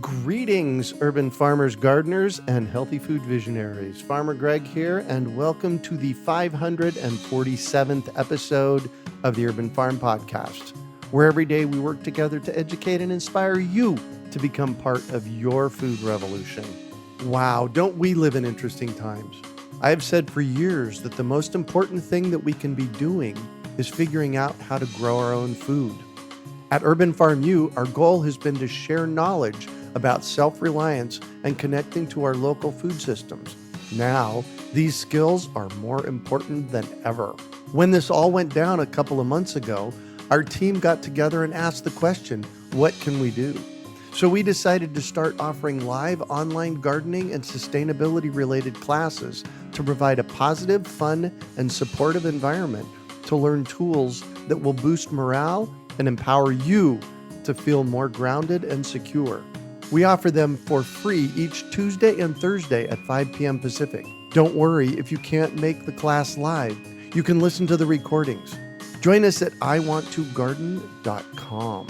Greetings, urban farmers, gardeners, and healthy food visionaries. Farmer Greg here, and welcome to the 547th episode of the Urban Farm Podcast, where every day we work together to educate and inspire you to become part of your food revolution. Wow, don't we live in interesting times? I have said for years that the most important thing that we can be doing is figuring out how to grow our own food. At Urban Farm U, our goal has been to share knowledge about self-reliance and connecting to our local food systems. Now, these skills are more important than ever. When this all went down a couple of months ago, our team got together and asked the question, what can we do? So we decided to start offering live online gardening and sustainability-related classes to provide a positive, fun, and supportive environment to learn tools that will boost morale and empower you to feel more grounded and secure. We offer them for free each Tuesday and Thursday at 5 p.m. Pacific. Don't worry if you can't make the class live. You can listen to the recordings. Join us at iwanttogarden.com.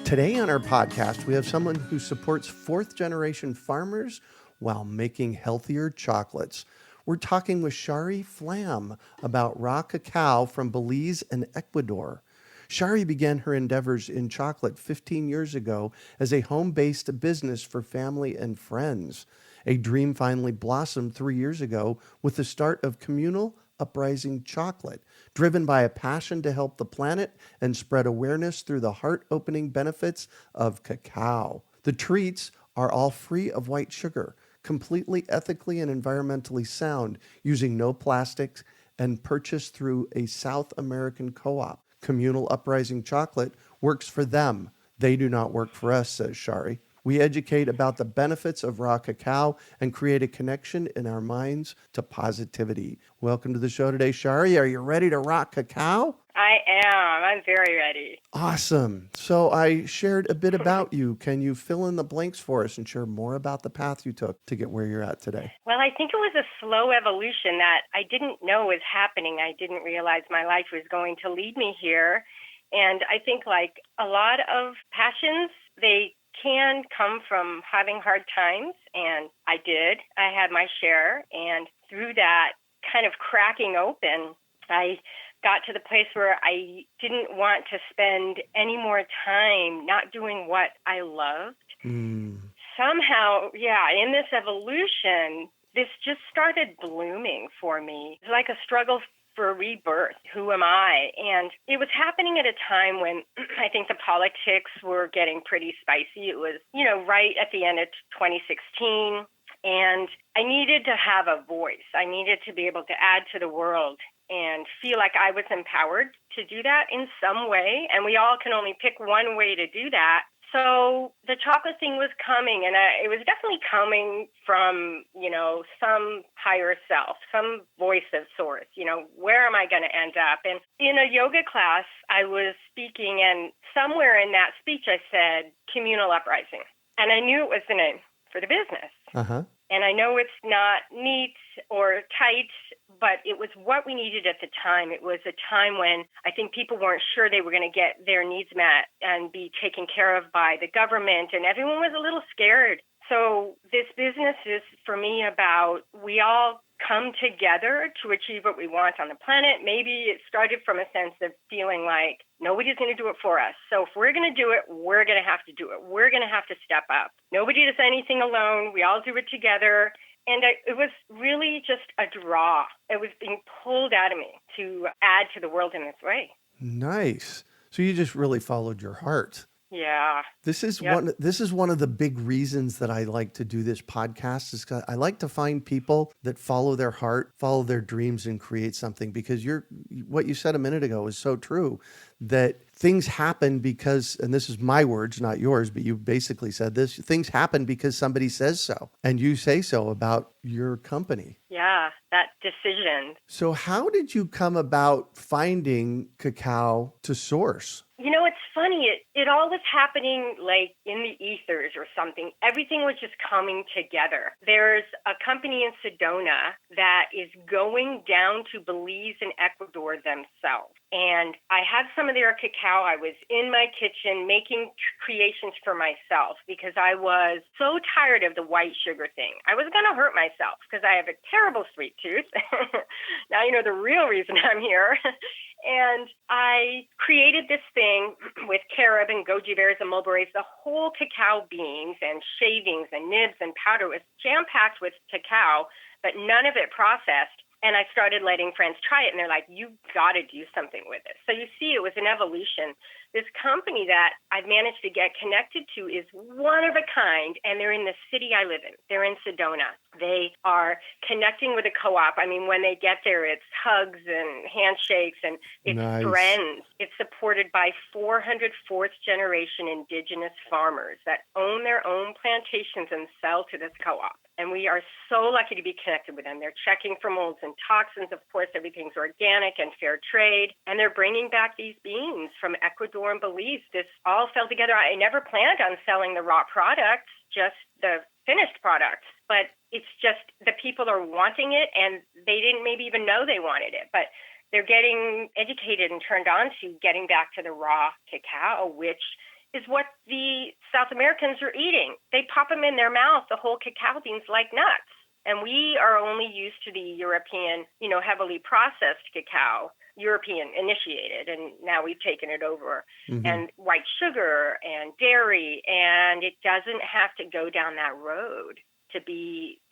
Today on our podcast, we have someone who supports fourth-generation farmers while making healthier chocolates. We're talking with Shari Flam about Raw Cacao from Belize and Ecuador. Shari began her endeavors in chocolate 15 years ago as a home-based business for family and friends. A dream finally blossomed 3 years ago with the start of Communal Uprising Chocolate, driven by a passion to help the planet and spread awareness through the heart-opening benefits of cacao. The treats are all free of white sugar, completely ethically and environmentally sound, using no plastics, and purchased through a South American co-op. Communal Uprising Chocolate works for them. They do not work for us, says Shari. We educate about the benefits of raw cacao and create a connection in our minds to positivity. Welcome to the show today, Shari. Are you ready to rock cacao? I am. I'm very ready. Awesome. So I shared a bit about you. Can you fill in the blanks for us and share more about the path you took to get where you're at today? Well, I think it was a slow evolution that I didn't know was happening. I didn't realize my life was going to lead me here. And I think like a lot of passions, they can come from having hard times. And I did. I had my share. And through that kind of cracking open, I got to the place where I didn't want to spend any more time not doing what I loved. Somehow, in this evolution, this just started blooming for me. It's like a struggle for rebirth. Who am I? And it was happening at a time when I think the politics were getting pretty spicy. It was, right at the end of 2016. And I needed to have a voice. I needed to be able to add to the world and feel like I was empowered to do that in some way. And we all can only pick one way to do that. So the chocolate thing was coming, and it was definitely coming from, some higher self, some voice of source. Where am I going to end up? And in a yoga class, I was speaking, and somewhere in that speech, I said, Communal Uprising. And I knew it was the name for the business. Uh-huh. And I know it's not neat or tight, but it was what we needed at the time. It was a time when I think people weren't sure they were going to get their needs met and be taken care of by the government, and everyone was a little scared. So this business is, for me, about we all come together to achieve what we want on the planet. Maybe it started from a sense of feeling like nobody's going to do it for us. So if we're going to do it, we're going to have to do it. We're going to have to step up. Nobody does anything alone. We all do it together. And it was really just a draw. It was being pulled out of me to add to the world in this way. Nice. So you just really followed your heart. Yeah. This is one of the big reasons that I like to do this podcast is 'cause I like to find people that follow their heart, follow their dreams, and create something, because what you said a minute ago is so true, that things happen because, and this is my words, not yours, but you basically said this, things happen because somebody says so, and you say so about your company. Yeah, that decision. So how did you come about finding cacao to source? It's funny. It all was happening like in the ethers or something. Everything was just coming together. There's a company in Sedona that is going down to Belize and Ecuador themselves. And I had some of their cacao. I was in my kitchen making creations for myself because I was so tired of the white sugar thing. I was going to hurt myself because I have a terrible sweet tooth. Now you know the real reason I'm here. And I created this thing with carob and goji berries and mulberries. The whole cacao beans and shavings and nibs and powder was jam-packed with cacao, but none of it processed. And I started letting friends try it, and they're like, you've got to do something with it. So you see, it was an evolution. This company that I've managed to get connected to is one of a kind, and they're in the city I live in. They're in Sedona. They are connecting with a co-op. I mean, when they get there, it's hugs and handshakes, and it's Nice. friends. It's supported by 400 fourth-generation indigenous farmers that own their own plantations and sell to this co-op. And we are so lucky to be connected with them. They're checking for molds and toxins. Of course, everything's organic and fair trade. And they're bringing back these beans from Ecuador and Belize. This all fell together. I never planned on selling the raw products, just the finished products. But it's just the people are wanting it, and they didn't maybe even know they wanted it. But they're getting educated and turned on to getting back to the raw cacao, which is what the South Americans are eating. They pop them in their mouth, the whole cacao beans, like nuts. And we are only used to the European, heavily processed cacao, European initiated, and now we've taken it over. Mm-hmm. And white sugar and dairy, and it doesn't have to go down that road to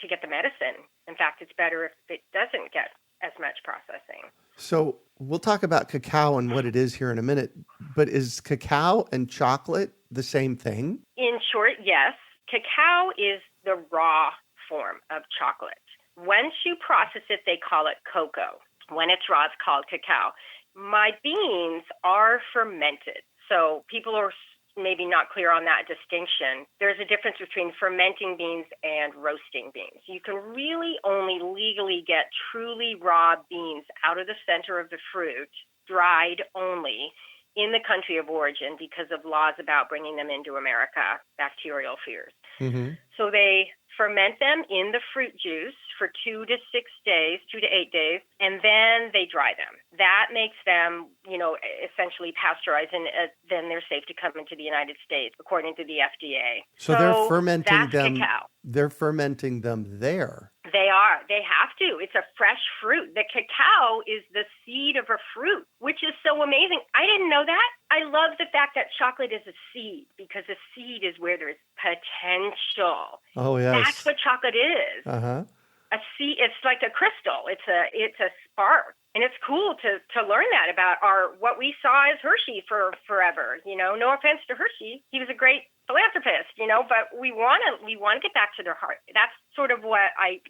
get the medicine. In fact, it's better if it doesn't get as much processing. So we'll talk about cacao and what it is here in a minute, but is cacao and chocolate the same thing? In short, yes. Cacao is the raw form of chocolate. Once you process it, they call it cocoa. When it's raw, it's called cacao. My beans are fermented. So people are maybe not clear on that distinction. There's a difference between fermenting beans and roasting beans. You can really only legally get truly raw beans out of the center of the fruit, dried only, in the country of origin because of laws about bringing them into America, bacterial fears. Mm-hmm. So they ferment them in the fruit juice for 2 to 8 days, and then they dry them. That makes them, essentially pasteurized, and then they're safe to come into the United States, according to the FDA. So they're fermenting them. Cacao. They're fermenting them there. They are. They have to. It's a fresh fruit. The cacao is the seed of a fruit, which is so amazing. I didn't know that. I love the fact that chocolate is a seed, because a seed is where there's potential. Oh, yes. That's what chocolate is. Uh-huh. A seed, it's like a crystal. It's a spark. And it's cool to learn that about what we saw as Hershey for forever. No offense to Hershey. He was a great philanthropist, but we want to get back to their heart. That's sort of what I,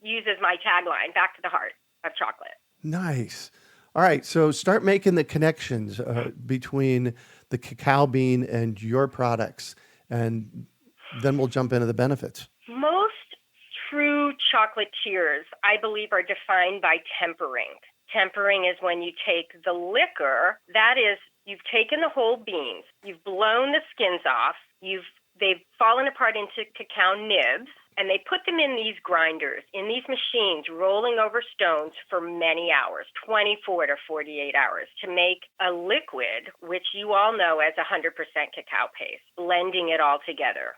use as my tagline, back to the heart of chocolate. Nice. All right. So start making the connections between the cacao bean and your products, and then we'll jump into the benefits. Most true chocolatiers, I believe, are defined by tempering. Tempering is when you take the liquor, that is, you've taken the whole beans, you've blown the skins off, they've fallen apart into cacao nibs, and they put them in these grinders, in these machines, rolling over stones for many hours, 24 to 48 hours, to make a liquid, which you all know as 100% cacao paste, blending it all together.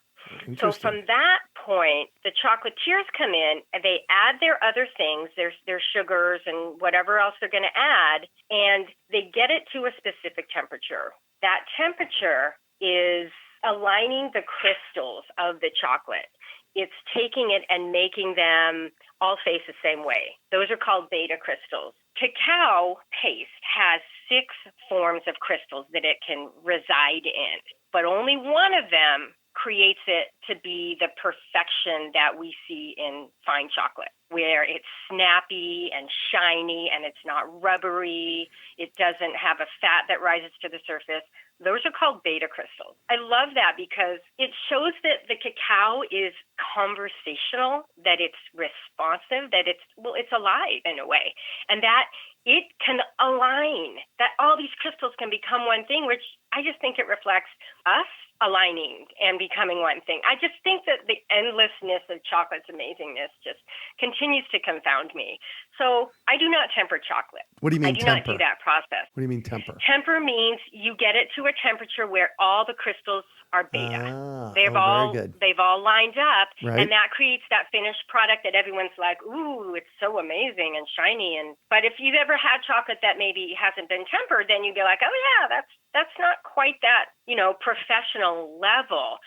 So from that point, the chocolatiers come in and they add their other things, their sugars and whatever else they're going to add, and they get it to a specific temperature. That temperature is aligning the crystals of the chocolate. It's taking it and making them all face the same way. Those are called beta crystals. Cacao paste has 6 forms of crystals that it can reside in, but only one of them creates it to be the perfection that we see in fine chocolate, where it's snappy and shiny and it's not rubbery. It doesn't have a fat that rises to the surface. Those are called beta crystals. I love that because it shows that the cacao is conversational, that it's responsive, that it's alive in a way, and that it can align, that all these crystals can become one thing, which I just think it reflects us aligning and becoming one thing. I just think that the endlessness of chocolate's amazingness just continues to confound me. So I do not temper chocolate. What do you mean I do temper? not do that process. What do you mean temper? Temper means you get it to a temperature where all the crystals are beta. Very good. They've all lined up, right. And that creates that finished product that everyone's like, ooh, it's so amazing and shiny. But if you've ever had chocolate that maybe hasn't been tempered, then you'd be like, oh yeah, that's not quite that, professional level.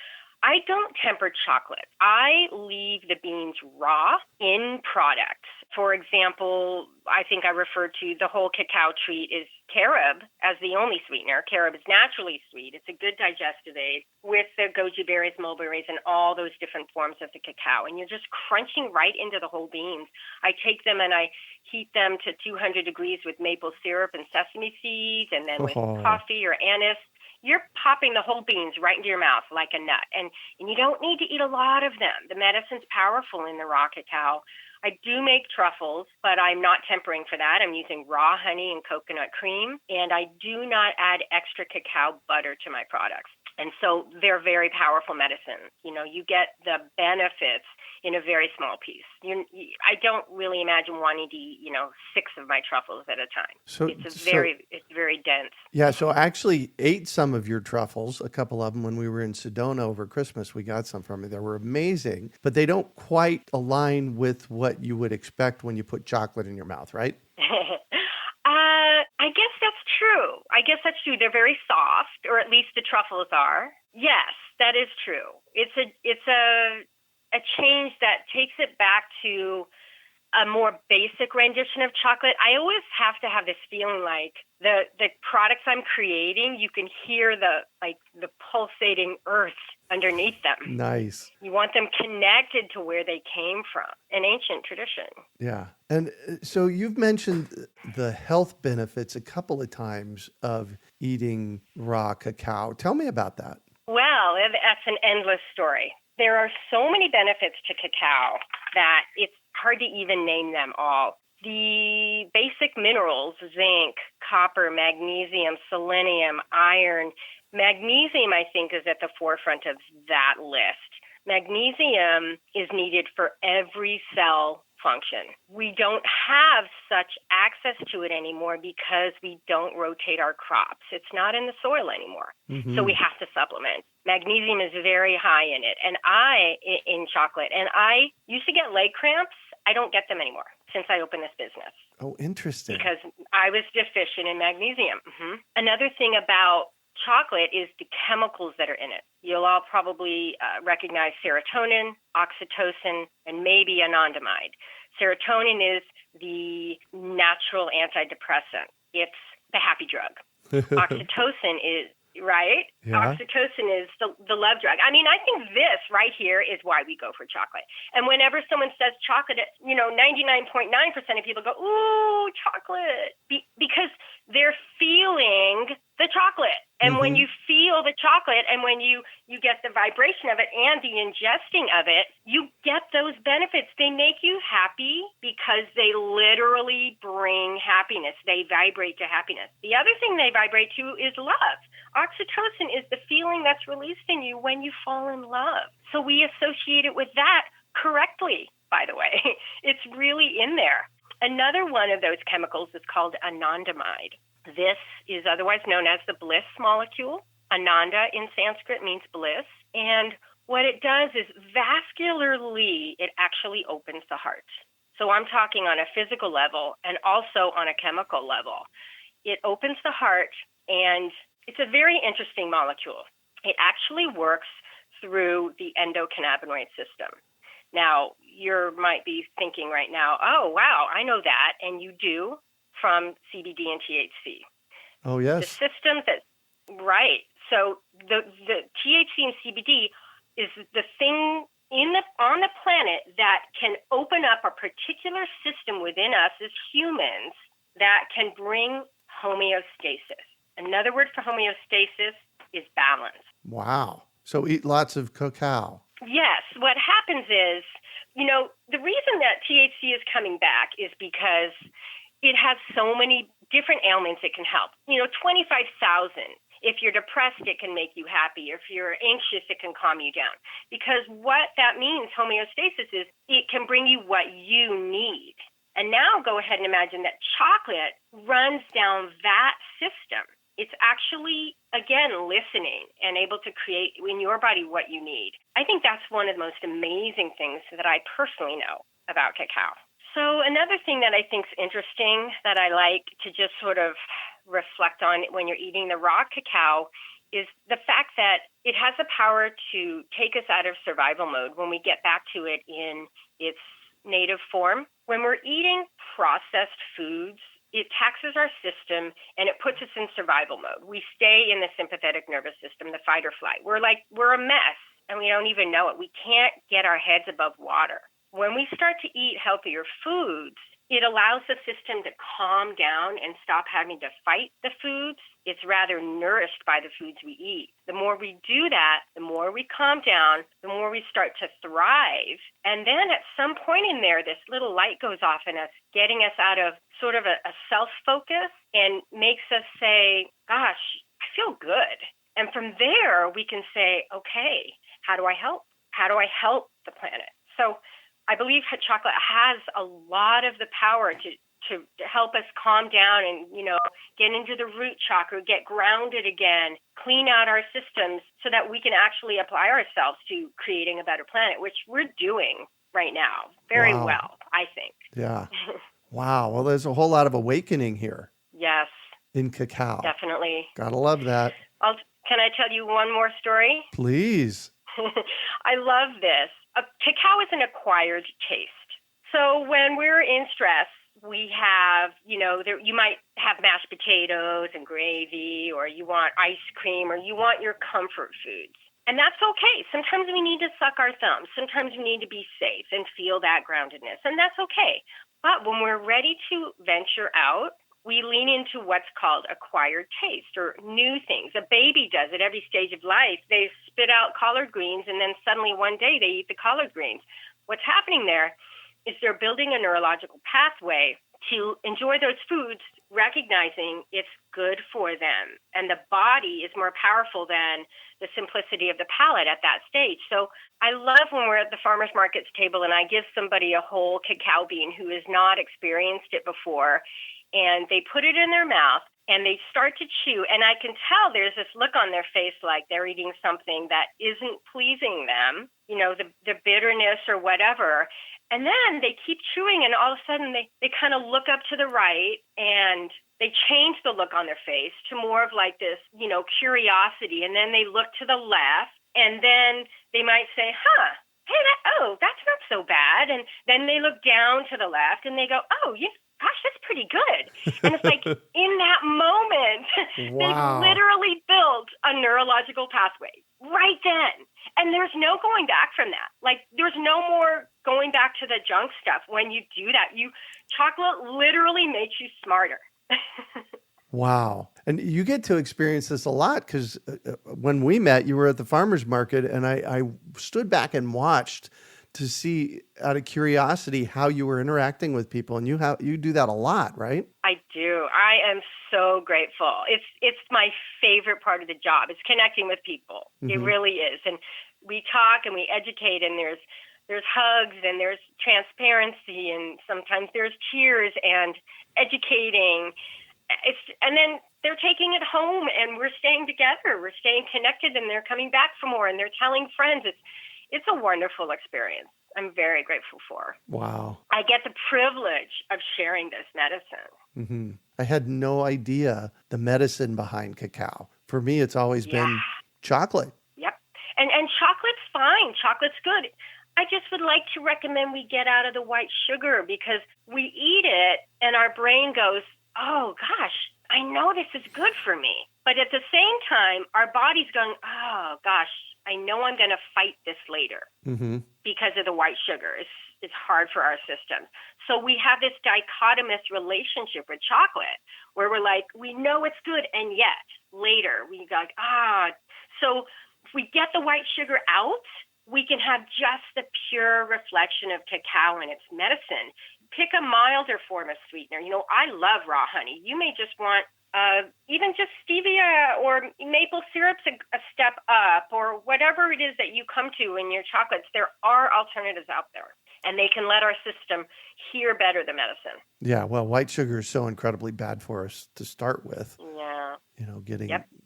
I don't temper chocolate. I leave the beans raw in products. For example, I think I referred to the whole cacao treat is carob as the only sweetener. Carob is naturally sweet. It's a good digestive aid with the goji berries, mulberries, and all those different forms of the cacao. And you're just crunching right into the whole beans. I take them and I heat them to 200 degrees with maple syrup and sesame seeds, and then with coffee or anise. You're popping the whole beans right into your mouth like a nut. And you don't need to eat a lot of them. The medicine's powerful in the raw cacao. I do make truffles, but I'm not tempering for that. I'm using raw honey and coconut cream, and I do not add extra cacao butter to my products. And so they're very powerful medicines. You get the benefits in a very small piece. I don't really imagine wanting to eat, 6 of my truffles at a time. So it's very dense. Yeah, so I actually ate some of your truffles, a couple of them when we were in Sedona over Christmas. We got some from you. They were amazing, but they don't quite align with what you would expect when you put chocolate in your mouth, right? I guess that's true. They're very soft, or at least the truffles are. Yes, that is true. It's a change that takes it back to a more basic rendition of chocolate. I always have to have this feeling like the products I'm creating, you can hear the pulsating earth underneath them. Nice. You want them connected to where they came from, an ancient tradition. Yeah. And so you've mentioned the health benefits a couple of times of eating raw cacao. Tell me about that. Well, that's an endless story. There are so many benefits to cacao that it's hard to even name them all. The basic minerals, zinc, copper, magnesium, selenium, iron. Magnesium, I think, is at the forefront of that list. Magnesium is needed for every cell function. We don't have such access to it anymore because we don't rotate our crops. It's not in the soil anymore. Mm-hmm. So we have to supplement. Magnesium is very high in it, and in chocolate. And I used to get leg cramps. I don't get them anymore since I opened this business. Oh, interesting. Because I was deficient in magnesium. Mm-hmm. Another thing about chocolate is the chemicals that are in it. You'll all probably recognize serotonin, oxytocin, and maybe anandamide. Serotonin is the natural antidepressant. It's the happy drug. Oxytocin is, right? Yeah. Oxytocin is the love drug. I mean, I think this right here is why we go for chocolate. And whenever someone says chocolate, 99.9% of people go, ooh, chocolate, because they're feeling the chocolate. And when you feel the chocolate and when you get the vibration of it and the ingesting of it, you get those benefits. They make you happy because they literally bring happiness. They vibrate to happiness. The other thing they vibrate to is love. Oxytocin is the feeling that's released in you when you fall in love. So we associate it with that correctly, by the way. It's really in there. Another one of those chemicals is called anandamide. This is otherwise known as the bliss molecule. Ananda in Sanskrit means bliss. And what it does is vascularly, it actually opens the heart. So I'm talking on a physical level and also on a chemical level. It opens the heart, and it's a very interesting molecule. It actually works through the endocannabinoid system. Now, you might be thinking right now, oh, wow, I know that, and you do, from CBD and THC. Oh, yes. The system right. So the THC and CBD is the thing on the planet that can open up a particular system within us as humans that can bring homeostasis. Another word for homeostasis is balance. Wow. So eat lots of cacao. Yes. What happens is, the reason that THC is coming back is because it has so many different ailments it can help. 25,000. If you're depressed, it can make you happy. If you're anxious, it can calm you down. Because what that means, homeostasis, is it can bring you what you need. And now go ahead and imagine that chocolate runs down that system. It's actually, again, listening and able to create in your body what you need. I think that's one of the most amazing things that I personally know about cacao. So another thing that I think is interesting that I like to just sort of reflect on when you're eating the raw cacao is the fact that it has the power to take us out of survival mode when we get back to it in its native form. When we're eating processed foods, it taxes our system and it puts us in survival mode. We stay in the sympathetic nervous system, the fight or flight. We're a mess and we don't even know it. We can't get our heads above water. When we start to eat healthier foods, it allows the system to calm down and stop having to fight the foods. It's rather nourished by the foods we eat. The more we do that, the more we calm down, the more we start to thrive. And then at some point in there, this little light goes off in us, getting us out of sort of a self-focus and makes us say, gosh, I feel good. And from there, we can say, okay, how do I help? How do I help the planet? So I believe chocolate has a lot of the power to help us calm down and, get into the root chakra, get grounded again, clean out our systems so that we can actually apply ourselves to creating a better planet, which we're doing right now very well, I think. Yeah. Wow. Well, there's a whole lot of awakening here. Yes. In cacao. Definitely. Gotta love that. Can I tell you one more story? Please. I love this. Cacao is an acquired taste. So when we're in stress, we have, you might have mashed potatoes and gravy, or you want ice cream, or you want your comfort foods. And that's okay. Sometimes we need to suck our thumbs. Sometimes we need to be safe and feel that groundedness, and that's okay. But when we're ready to venture out, we lean into what's called acquired taste or new things. A baby does at every stage of life. They spit out collard greens, and then suddenly one day they eat the collard greens. What's happening there is they're building a neurological pathway to enjoy those foods, recognizing it's good for them. And the body is more powerful than the simplicity of the palate at that stage. So I love when we're at the farmer's markets table and I give somebody a whole cacao bean who has not experienced it before, and they put it in their mouth and they start to chew. And I can tell there's this look on their face like they're eating something that isn't pleasing them, the bitterness or whatever. And then they keep chewing, and all of a sudden they kind of look up to the right, and they change the look on their face to more of like this, curiosity. And then they look to the left, and then they might say, hey, that's not so bad. And then they look down to the left, and they go, oh, yeah. Gosh, that's pretty good. And it's like in that moment, they've literally built a neurological pathway right then. And there's no going back from that. Like, there's no more going back to the junk stuff. When you do that, chocolate literally makes you smarter. Wow. And you get to experience this a lot because when we met, you were at the farmer's market, and I stood back and watched to see, out of curiosity, how you were interacting with people. And you do that a lot, right? I do. I am so grateful. It's my favorite part of the job. It's connecting with people. Mm-hmm. It really is. And we talk and we educate, and there's hugs and there's transparency, and sometimes there's tears and educating. And then they're taking it home, and we're staying together. We're staying connected, and they're coming back for more, and they're telling friends. It's a wonderful experience. I'm very grateful for. Wow. I get the privilege of sharing this medicine. Mm-hmm. I had no idea the medicine behind cacao. For me, it's always been chocolate. Yep. And chocolate's fine. Chocolate's good. I just would like to recommend we get out of the white sugar, because we eat it and our brain goes, oh, gosh, I know this is good for me. But at the same time, our body's going, oh, gosh, I know I'm going to fight this later because of the white sugar. It's hard for our system. So we have this dichotomous relationship with chocolate where we're like, we know it's good, and yet later we go, so if we get the white sugar out, we can have just the pure reflection of cacao and its medicine. Pick a milder form of sweetener. I love raw honey. You may just want even just stevia or maple syrup's a step up, or whatever it is that you come to in your chocolates. There are alternatives out there, and they can let our system hear better the medicine. Yeah, well, white sugar is so incredibly bad for us to start with. Yeah.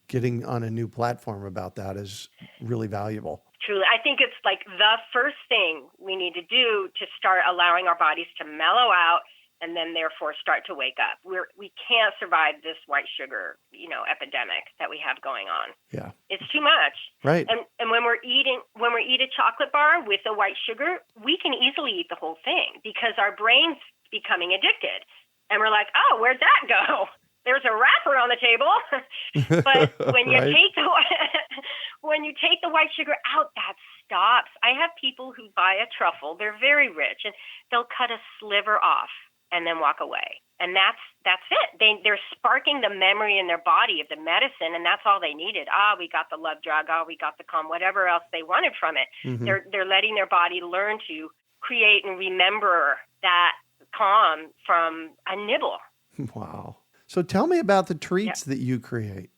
Getting on a new platform about that is really valuable. Truly. I think it's like the first thing we need to do to start allowing our bodies to mellow out and then therefore start to wake up. We can't survive this white sugar, epidemic that we have going on. Yeah. It's too much. Right. And when we eat a chocolate bar with the white sugar, we can easily eat the whole thing because our brain's becoming addicted. And we're like, oh, where'd that go? There's a wrapper on the table. But when you when you take the white sugar out, that stops. I have people who buy a truffle. They're very rich, and they'll cut a sliver off and then walk away. And that's it. They're sparking the memory in their body of the medicine, and that's all they needed. We got the love drug. We got the calm, whatever else they wanted from it. Mm-hmm. They're letting their body learn to create and remember that calm from a nibble. Wow. So tell me about the treats that you create.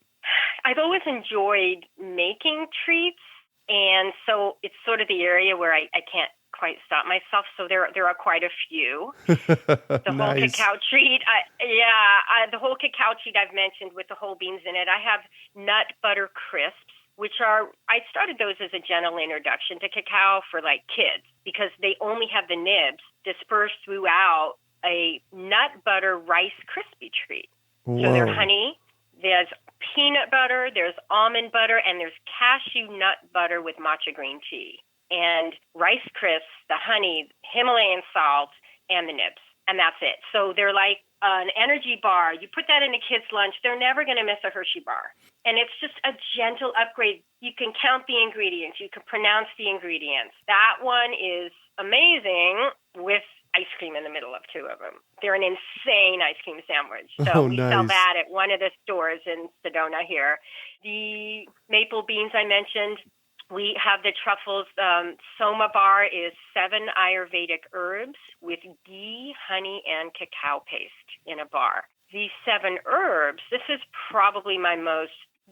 I've always enjoyed making treats, and so it's sort of the area where I can't quite stop myself. So there are quite a few. The whole cacao treat, the whole cacao treat I've mentioned with the whole beans in it. I have nut butter crisps, which I started those as a gentle introduction to cacao for like kids because they only have the nibs dispersed throughout a nut butter rice crispy treat. Whoa. So there's honey, there's peanut butter, there's almond butter, and there's cashew nut butter with matcha green tea. And rice crisps, the honey, Himalayan salt, and the nibs. And that's it. So they're like an energy bar. You put that in a kid's lunch, they're never going to miss a Hershey bar. And it's just a gentle upgrade. You can count the ingredients. You can pronounce the ingredients. That one is amazing with ice cream in the middle of two of them. They're an insane ice cream sandwich. So we sell that at one of the stores in Sedona here. The maple beans I mentioned, we have the truffles. Soma bar is 7 Ayurvedic herbs with ghee, honey, and cacao paste in a bar. These 7 herbs, this is probably my most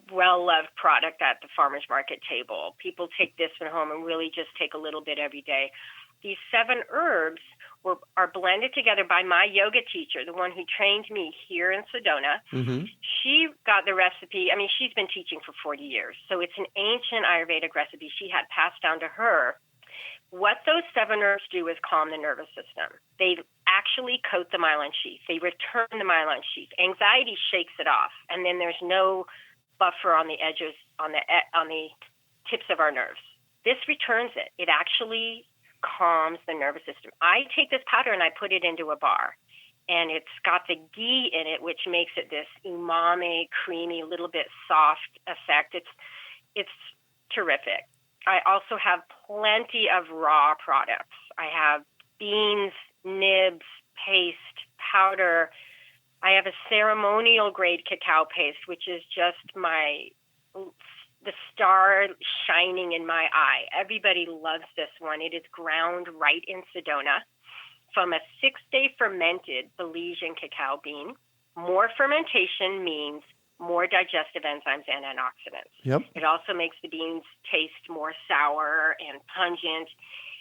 well-loved product at the farmer's market table. People take this one home and really just take a little bit every day. These 7 herbs are blended together by my yoga teacher, the one who trained me here in Sedona. Mm-hmm. She got the recipe. I mean, she's been teaching for 40 years. So it's an ancient Ayurvedic recipe she had passed down to her. What those 7 herbs do is calm the nervous system. They actually coat the myelin sheath. They return the myelin sheath. Anxiety shakes it off. And then there's no buffer on the edges, on the tips of our nerves. This returns it. It actually calms the nervous system. I take this powder and I put it into a bar, and it's got the ghee in it, which makes it this umami, creamy, little bit soft effect. It's terrific. I also have plenty of raw products. I have beans, nibs, paste, powder. I have a ceremonial grade cacao paste, which is just the star shining in my eye. Everybody loves this one. It is ground right in Sedona from a 6-day fermented Belizean cacao bean. More fermentation means more digestive enzymes and antioxidants. Yep. It also makes the beans taste more sour and pungent.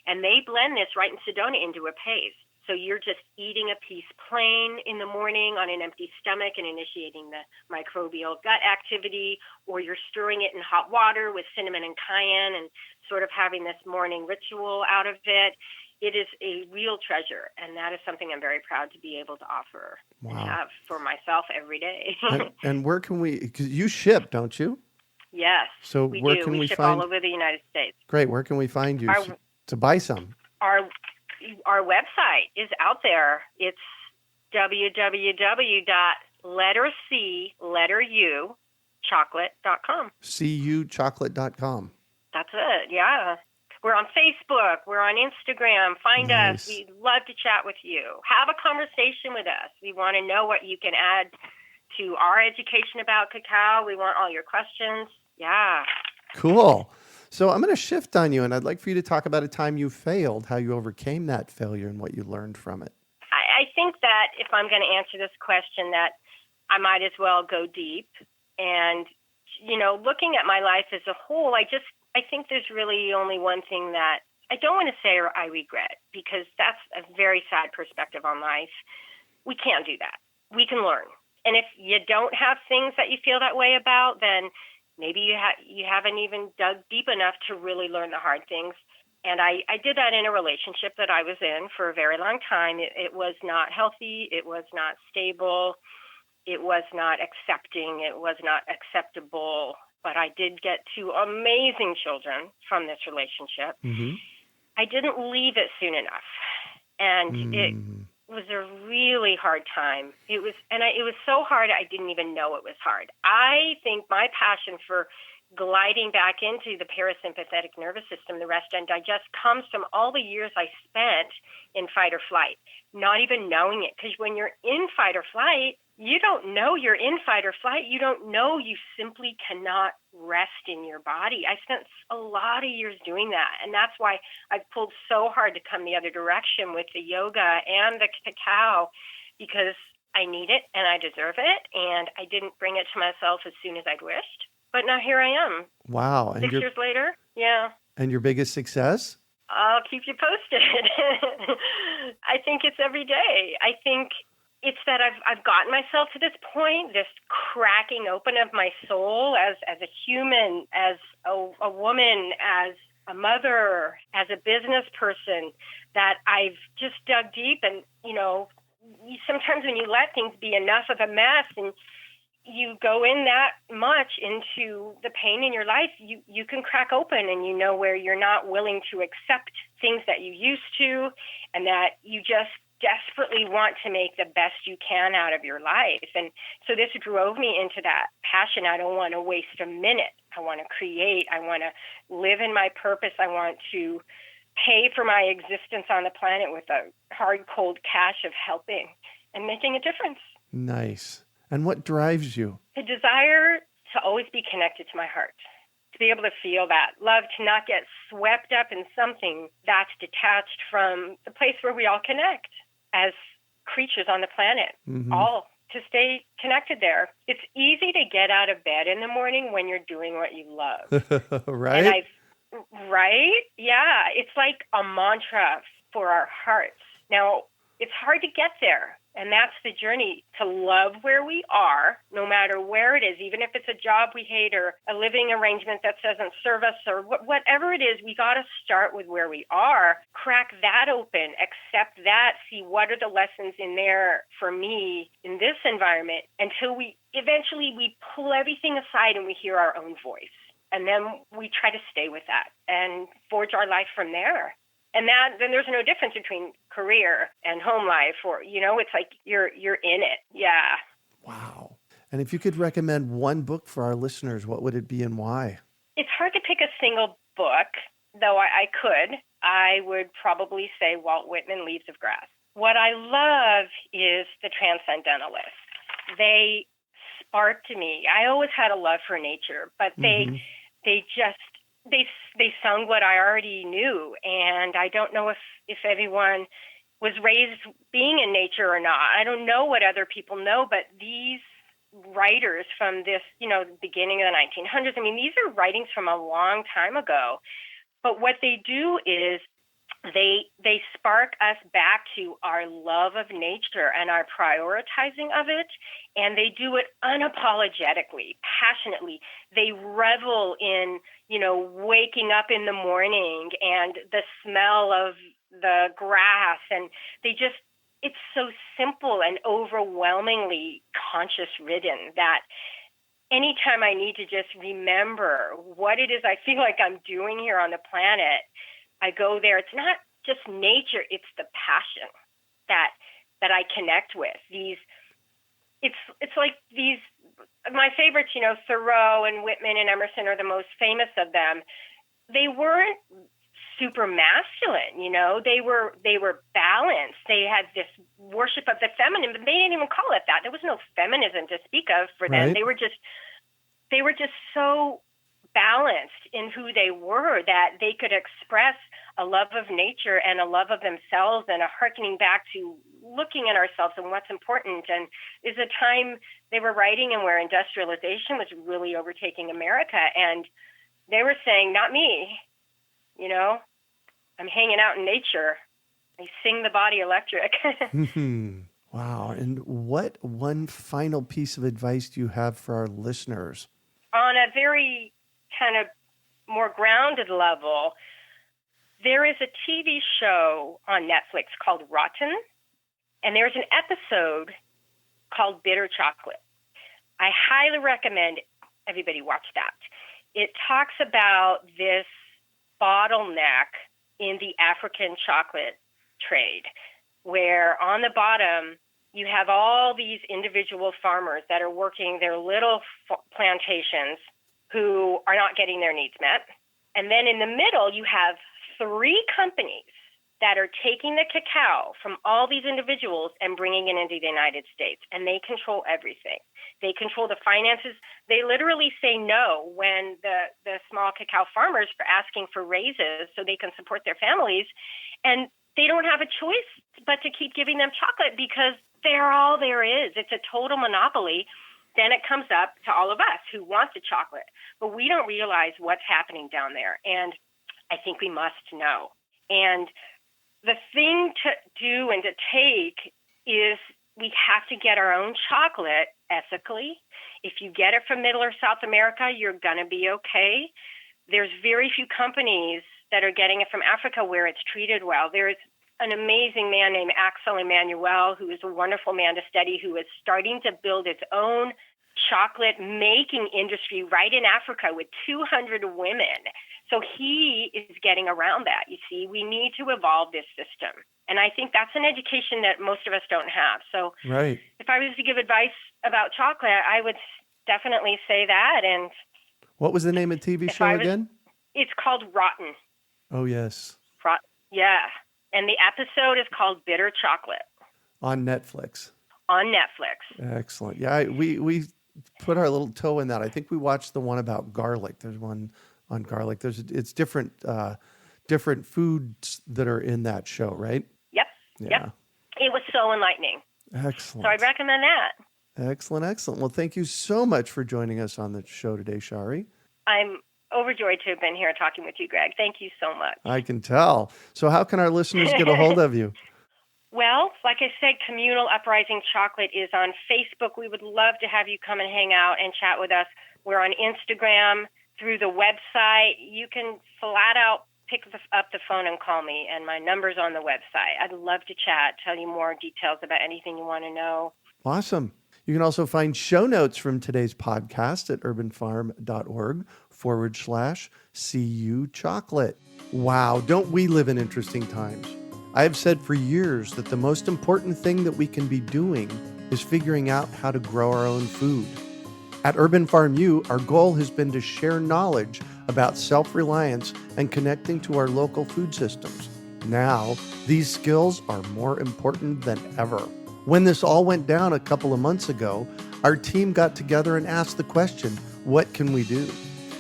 And they blend this right in Sedona into a paste. So you're just eating a piece plain in the morning on an empty stomach and initiating the microbial gut activity, or you're stirring it in hot water with cinnamon and cayenne and sort of having this morning ritual out of it. It is a real treasure, and that is something I'm very proud to be able to offer and have for myself every day. and where can we, because you ship, don't you? Yes, so we where do. Can we ship find, all over the United States. Great. Where can we find you to buy some? Our website is out there. It's www.chocolate.com. cuchocolate.com. That's it, yeah. We're on Facebook. We're on Instagram. Find us. We'd love to chat with you. Have a conversation with us. We want to know what you can add to our education about cacao. We want all your questions. Yeah. Cool. So I'm going to shift on you, and I'd like for you to talk about a time you failed, how you overcame that failure, and what you learned from it. I think that if I'm going to answer this question, that I might as well go deep. And, looking at my life as a whole, I think there's really only one thing that I don't want to say or I regret, because that's a very sad perspective on life. We can't do that. We can learn. And if you don't have things that you feel that way about, then maybe you haven't even dug deep enough to really learn the hard things. And I did that in a relationship that I was in for a very long time. It was not healthy. It was not stable. It was not accepting. It was not acceptable. But I did get two amazing children from this relationship. Mm-hmm. I didn't leave it soon enough. And it was a really hard time. It was so hard I didn't even know it was hard. I think my passion for gliding back into the parasympathetic nervous system, the rest and digest, comes from all the years I spent in fight or flight, not even knowing it. Because when you're in fight or flight, you don't know you're in fight or flight. You don't know you simply cannot rest in your body. I spent a lot of years doing that. And that's why I've pulled so hard to come the other direction with the yoga and the cacao, because I need it and I deserve it. And I didn't bring it to myself as soon as I'd wished. But now here I am. Wow. And 6 years later. Yeah. And your biggest success? I'll keep you posted. I think it's every day. I think it's that I've gotten myself to this point, this cracking open of my soul as a human, as a woman, as a mother, as a business person, that I've just dug deep. And, sometimes when you let things be enough of a mess and you go in that much into the pain in your life, you can crack open, and where you're not willing to accept things that you used to, and that you just desperately want to make the best you can out of your life. And so this drove me into that passion. I don't want to waste a minute. I want to create. I want to live in my purpose. I want to pay for my existence on the planet with a hard, cold cash of helping and making a difference. Nice. And what drives you? The desire to always be connected to my heart, to be able to feel that love, to not get swept up in something that's detached from the place where we all connect as creatures on the planet, all to stay connected there. It's easy to get out of bed in the morning when you're doing what you love. Right? Right? Yeah. It's like a mantra for our hearts. Now, it's hard to get there. And that's the journey, to love where we are, no matter where it is, even if it's a job we hate or a living arrangement that doesn't serve us or whatever it is. We got to start with where we are, crack that open, accept that, see what are the lessons in there for me in this environment, until we eventually pull everything aside and we hear our own voice. And then we try to stay with that and forge our life from there. And then there's no difference between career and home life, or, it's like you're in it. Yeah. Wow. And if you could recommend one book for our listeners, what would it be and why? It's hard to pick a single book, though I could. I would probably say Walt Whitman, Leaves of Grass. What I love is the Transcendentalists. They sparked me. I always had a love for nature, but they sung what I already knew. And I don't know if everyone was raised being in nature or not. I don't know what other people know, but these writers from this, the beginning of the 1900s, these are writings from a long time ago. But what they do is they spark us back to our love of nature and our prioritizing of it, and they do it unapologetically, passionately. They revel in, waking up in the morning and the smell of the grass, and it's so simple and overwhelmingly conscious-ridden that anytime I need to just remember what it is I feel like I'm doing here on the planet, I go there. It's not just nature, it's the passion that I connect with. It's like these, my favorites, Thoreau and Whitman and Emerson are the most famous of them. They weren't super masculine, they were balanced. They had this worship of the feminine, but they didn't even call it that. There was no feminism to speak of for them. Right. They were just so balanced in who they were, that they could express a love of nature and a love of themselves and a hearkening back to looking at ourselves and what's important. And is a time they were writing and where industrialization was really overtaking America. And they were saying, not me, I'm hanging out in nature. I sing the body electric. Wow. And what one final piece of advice do you have for our listeners? On a very kind of more grounded level, there is a TV show on Netflix called Rotten, and there's an episode called Bitter Chocolate. I highly recommend everybody watch that. It talks about this bottleneck in the African chocolate trade, where on the bottom you have all these individual farmers that are working their little plantations who are not getting their needs met. And then in the middle, you have 3 companies that are taking the cacao from all these individuals and bringing it into the United States. And they control everything. They control the finances. They literally say no when the small cacao farmers are asking for raises so they can support their families. And they don't have a choice but to keep giving them chocolate because they're all there is. It's a total monopoly. Then it comes up to all of us who want the chocolate. But we don't realize what's happening down there. And I think we must know. And the thing to do and to take is we have to get our own chocolate ethically. If you get it from Middle or South America, you're going to be okay. There's very few companies that are getting it from Africa where it's treated well. There's an amazing man named Axel Emmanuel, who is a wonderful man to study, who is starting to build its own chocolate making industry right in Africa with 200 women. So he is getting around that. You see, we need to evolve this system. And I think that's an education that most of us don't have. So right. If I was to give advice about chocolate, I would definitely say that. And what was the name of the TV show again? It's called Rotten. Oh, yes. Yeah. And the episode is called Bitter Chocolate. On Netflix. On Netflix. Excellent. Yeah, we put our little toe in that. I think we watched the one about garlic. There's one on garlic. It's different foods that are in that show, right? Yep. Yeah. Yep. It was so enlightening. Excellent. So I recommend that. Excellent. Well, thank you so much for joining us on the show today, Shari. I'm overjoyed to have been here talking with you, Greg. Thank you so much. I can tell. So how can our listeners get a hold of you? Well, like I said, Communal Uprising Chocolate is on Facebook. We would love to have you come and hang out and chat with us. We're on Instagram, through the website. You can flat out pick up the phone and call me, and my number's on the website. I'd love to chat, tell you more details about anything you want to know. Awesome. You can also find show notes from today's podcast at urbanfarm.org/CU chocolate. Wow, don't we live in interesting times? I have said for years that the most important thing that we can be doing is figuring out how to grow our own food. At Urban Farm U, our goal has been to share knowledge about self-reliance and connecting to our local food systems. Now, these skills are more important than ever. When this all went down a couple of months ago, our team got together and asked the question, what can we do?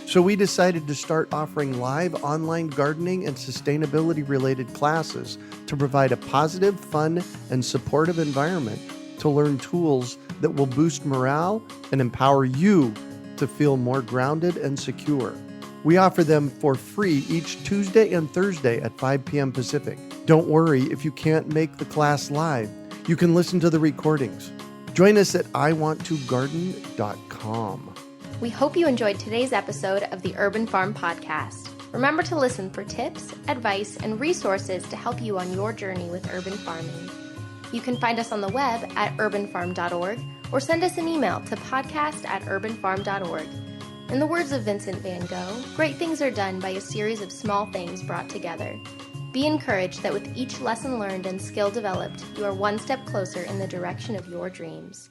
So we decided to start offering live online gardening and sustainability-related classes to provide a positive, fun, and supportive environment to learn tools that will boost morale and empower you to feel more grounded and secure. We offer them for free each Tuesday and Thursday at 5 p.m. Pacific. Don't worry if you can't make the class live. You can listen to the recordings. Join us at iwanttogarden.com. We hope you enjoyed today's episode of the Urban Farm Podcast. Remember to listen for tips, advice, and resources to help you on your journey with urban farming. You can find us on the web at urbanfarm.org or send us an email to podcast@urbanfarm.org. In the words of Vincent van Gogh, great things are done by a series of small things brought together. Be encouraged that with each lesson learned and skill developed, you are one step closer in the direction of your dreams.